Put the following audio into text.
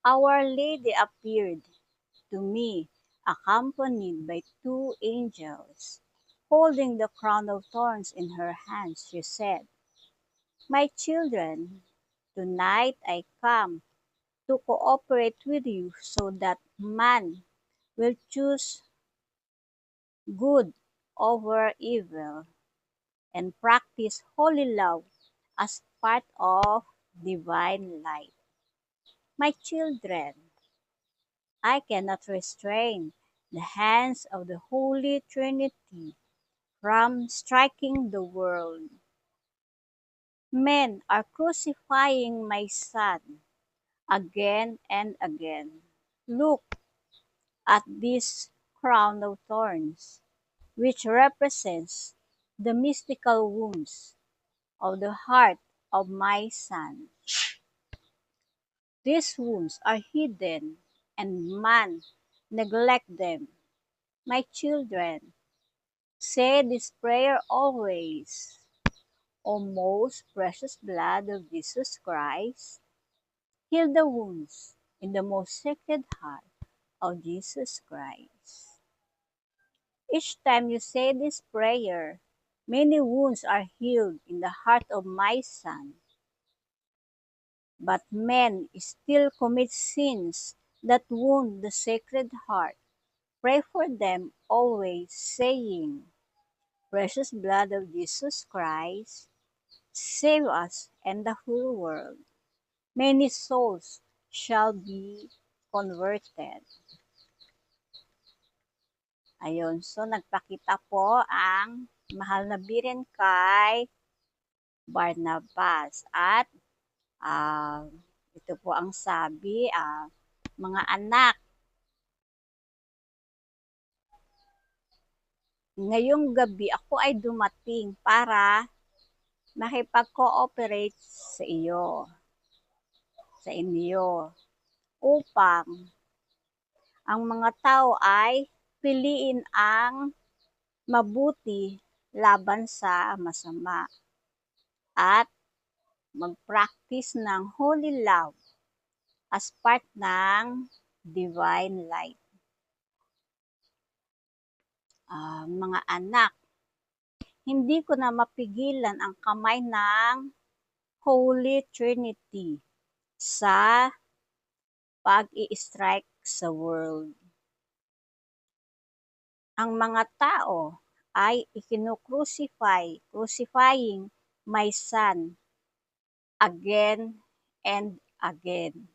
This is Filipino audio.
Our Lady appeared to me, accompanied by two angels. Holding the crown of thorns in her hands, she said, "My children, tonight I come to cooperate with you so that man will choose good over evil and practice holy love as part of divine life. My children, I cannot restrain the hands of the Holy Trinity from striking the world. Men are crucifying my Son again and again. Look at this crown of thorns, which represents the mystical wounds of the heart of my Son. These wounds are hidden, and man neglect them. My children, say this prayer always. O most precious blood of Jesus Christ, heal the wounds in the most sacred heart of Jesus Christ. Each time you say this prayer, many wounds are healed in the heart of my Son. But men still commit sins that wound the Sacred Heart. Pray for them always, saying, Precious blood of Jesus Christ, save us and the whole world. Many souls shall be converted. Ayun, so nagpakita po ang mahal na birin kay Barnabas. At ito po ang sabi, mga anak, ngayong gabi ako ay dumating para makipag-cooperate sa inyo, upang ang mga tao ay piliin ang mabuti laban sa masama at mag-practice ng holy love as part ng divine life. Mga anak, hindi ko na mapigilan ang kamay ng Holy Trinity sa pag-i-strike sa world. Ang mga tao ay crucifying my Son again and again.